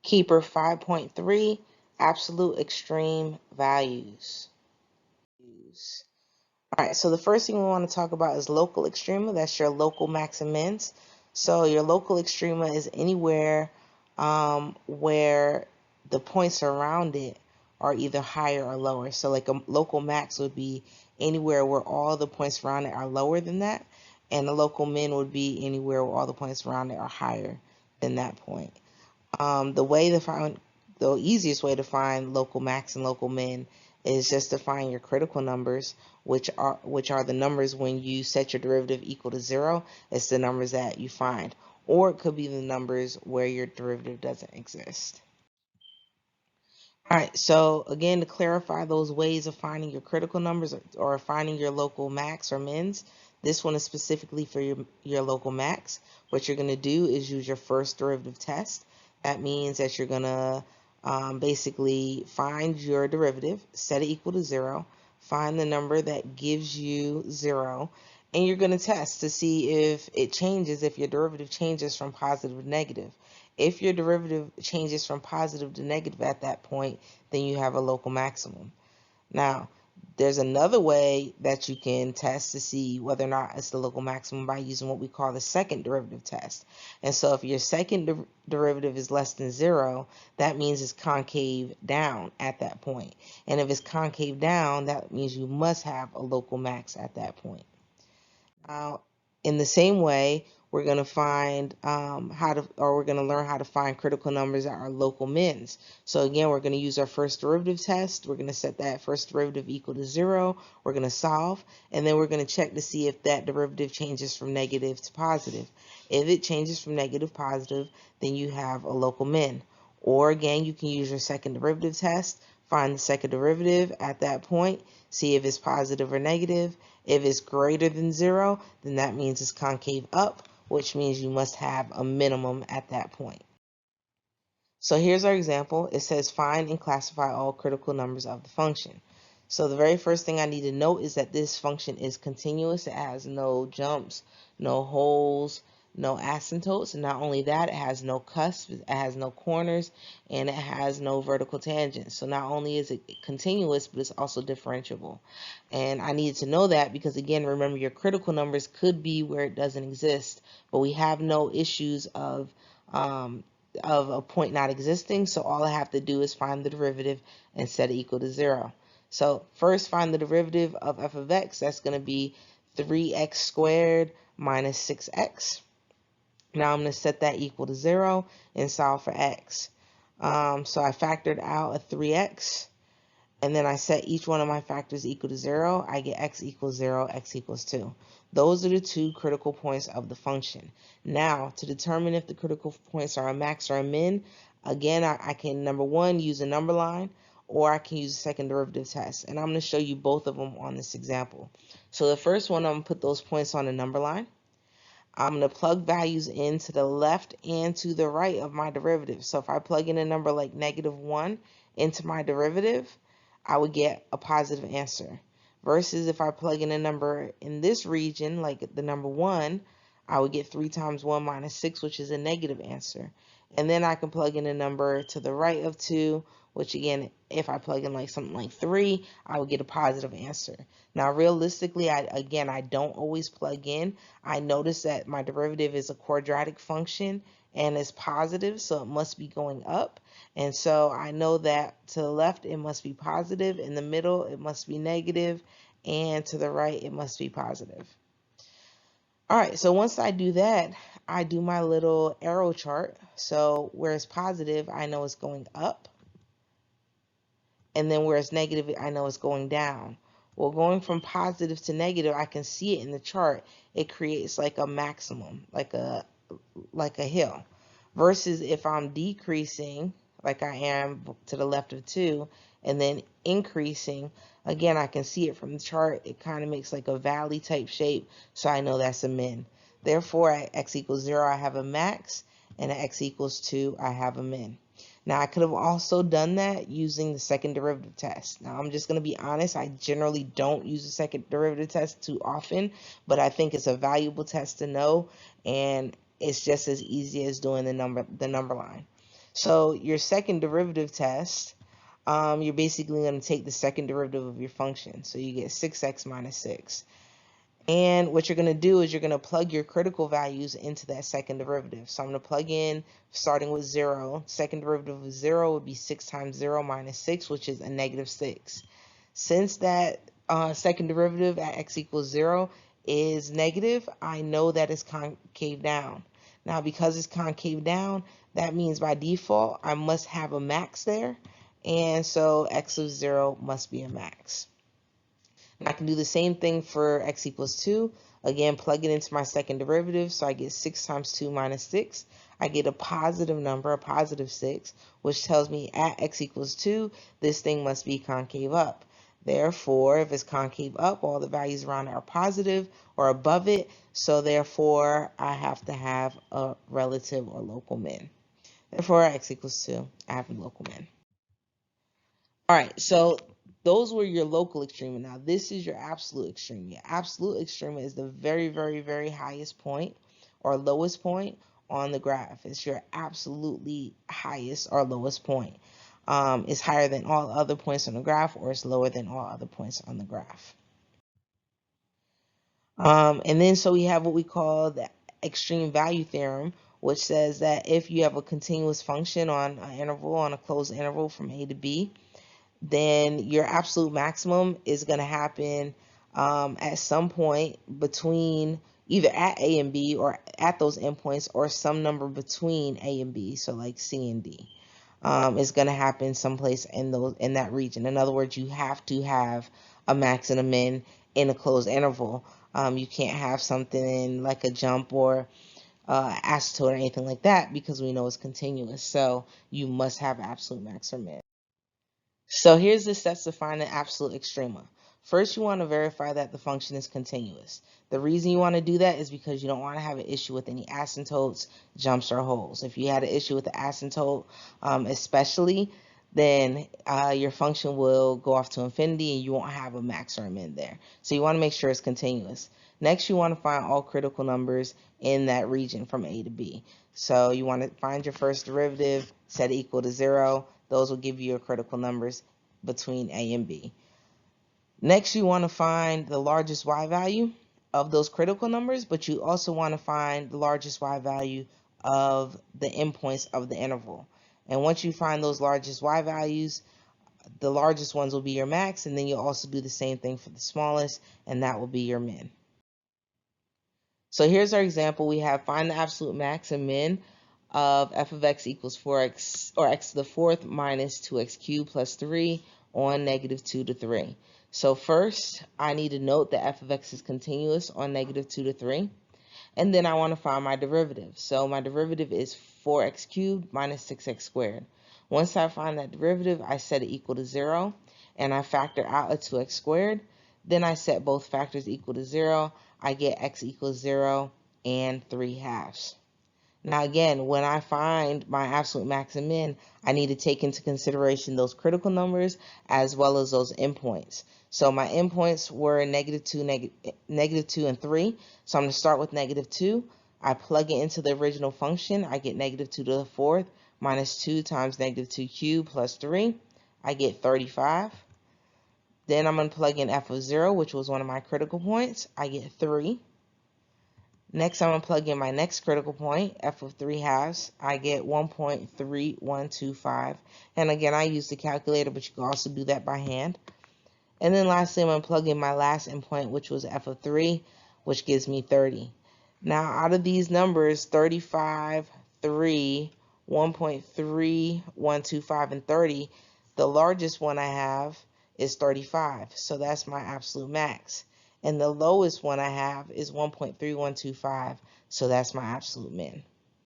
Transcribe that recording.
Keeper 5.3, absolute extreme values. All right, so the first thing we want to talk about is local extrema. That's your local max and mins. So your local extrema is anywhere where the points around it are either higher or lower. So like a local max would be anywhere where all the points around it are lower than that, and a local min would be anywhere where all the points around it are higher than that point. The easiest way to find local max and local min is just to find your critical numbers, which are the numbers when you set your derivative equal to 0. It's the numbers that you find, or it could be the numbers where your derivative doesn't exist. All right, so again, to clarify those ways of finding your critical numbers or finding your local max or mins, this one is specifically for your local max. What you're going to do is use your first derivative test. That means that you're going to basically find your derivative, set it equal to 0, find the number that gives you 0, and you're going to test to see if it changes, if your derivative changes from positive to negative. If your derivative changes from positive to negative at that point, then you have a local maximum. Now, there's another way that you can test to see whether or not it's the local maximum by using what we call the second derivative test. And so if your second derivative is less than 0, that means it's concave down at that point. And if it's concave down, that means you must have a local max at that point. Now, in the same way, we're going to find we're going to learn how to find critical numbers that are local mins. So again, we're going to use our first derivative test. We're going to set that first derivative equal to 0. We're going to solve, and then we're going to check to see if that derivative changes from negative to positive. If it changes from negative to positive, then you have a local min. Or again, you can use your second derivative test, find the second derivative at that point, see if it's positive or negative. If it's greater than 0, then that means it's concave up, which means you must have a minimum at that point. So here's our example. It says find and classify all critical numbers of the function. So the very first thing I need to note is that this function is continuous. It has no jumps, no holes, no asymptotes. And not only that, it has no cusps, it has no corners, and it has no vertical tangents. So not only is it continuous, but it's also differentiable. And I needed to know that because, again, remember, your critical numbers could be where it doesn't exist, but we have no issues of a point not existing. So all I have to do is find the derivative and set it equal to 0. So first, find the derivative of f of x. That's going to be 3x squared minus 6x. Now I'm going to set that equal to 0 and solve for x. So I factored out a 3x, and then I set each one of my factors equal to 0. I get x equals 0, x equals 2. Those are the two critical points of the function. Now, to determine if the critical points are a max or a min, again, I can, number one, use a number line, or I can use a second derivative test. And I'm going to show you both of them on this example. So the first one, I'm going to put those points on a number line. I'm going to plug values in to the left and to the right of my derivative. So if I plug in a number like -1 into my derivative, I would get a positive answer. Versus if I plug in a number in this region, like the number 1, I would get 3 times 1 minus 6, which is a negative answer. And then I can plug in a number to the right of 2, which again, if I plug in like something like 3, I would get a positive answer. Now, realistically, I don't always plug in. I notice that my derivative is a quadratic function and it's positive, so it must be going up. And so I know that to the left, it must be positive. In the middle, it must be negative. And to the right, it must be positive. All right, so once I do that, I do my little arrow chart. So where it's positive, I know it's going up. And then where it's negative, I know it's going down. Well, going from positive to negative, I can see it in the chart. It creates like a maximum, like a hill. Versus if I'm decreasing, like I am to the left of 2, and then increasing, again, I can see it from the chart. It kind of makes like a valley type shape, so I know that's a min. Therefore, at x equals 0, I have a max, and at x equals 2, I have a min. Now, I could have also done that using the second derivative test. Now, I'm just going to be honest, I generally don't use the second derivative test too often, but I think it's a valuable test to know, and it's just as easy as doing the number line. So your second derivative test, you're basically going to take the second derivative of your function. So you get 6x minus 6. And what you're going to do is you're going to plug your critical values into that second derivative. So I'm going to plug in, starting with 0. Second derivative of 0 would be 6 times 0 minus 6, which is a negative 6. Since that second derivative at x equals 0 is negative, I know that it's concave down. Now, because it's concave down, that means by default, I must have a max there. And so x of 0 must be a max. And I can do the same thing for x equals 2. Again, plug it into my second derivative, so I get 6 times 2 minus 6. I get a positive number, a positive 6, which tells me at x equals 2, this thing must be concave up. Therefore, if it's concave up, all the values around it are positive or above it, so therefore I have to have a relative or local min. Therefore, at x equals 2, I have a local min. All right, so those were your local extrema. Now, this is your absolute extrema. Your absolute extrema is the very, very, very highest point or lowest point on the graph. It's your absolutely highest or lowest point. It's higher than all other points on the graph, or it's lower than all other points on the graph. And then so we have what we call the extreme value theorem, which says that if you have a continuous function on an interval, on a closed interval from A to B, then your absolute maximum is going to happen at some point between either at A and B or at those endpoints, or some number between A and B, so like C and D. Is going to happen someplace in that region. In other words, you have to have a max and a min in a closed interval. You can't have something like a jump or asymptote or anything like that, because we know it's continuous. So you must have absolute max or min. So here's the steps to find an absolute extrema. First, you want to verify that the function is continuous. The reason you want to do that is because you don't want to have an issue with any asymptotes, jumps, or holes. If you had an issue with the asymptote, especially, then your function will go off to infinity and you won't have a max or a min there. So you want to make sure it's continuous. Next, you want to find all critical numbers in that region from A to B. So you want to find your first derivative, set it equal to 0. Those will give you your critical numbers between A and B. Next, you want to find the largest y value of those critical numbers, but you also want to find the largest y value of the endpoints of the interval. And once you find those largest y values, the largest ones will be your max, and then you'll also do the same thing for the smallest, and that will be your min. So here's our example. We have find the absolute max and min of f of x equals 4x, or x to the fourth minus 2x cubed plus 3 on negative 2 to 3. So first, I need to note that f of x is continuous on negative 2 to 3. And then I want to find my derivative. So my derivative is 4x cubed minus 6x squared. Once I find that derivative, I set it equal to 0, and I factor out a 2x squared. Then I set both factors equal to 0. I get x equals 0 and 3/2. Now again, when I find my absolute max and min, I need to take into consideration those critical numbers as well as those endpoints. So my endpoints were negative 2, and 3. So I'm going to start with negative 2. I plug it into the original function. I get negative 2 to the fourth minus 2 times negative 2 cubed plus 3. I get 35. Then I'm going to plug in f of 0, which was one of my critical points. I get 3. Next, I'm going to plug in my next critical point, f of 3/2. I get 1.3125. And again, I use the calculator, but you can also do that by hand. And then lastly, I'm going to plug in my last endpoint, which was f of 3, which gives me 30. Now, out of these numbers, 35, 3, 1.3125, and 30, the largest one I have is 35. So that's my absolute max. And the lowest one I have is 1.3125. So that's my absolute min.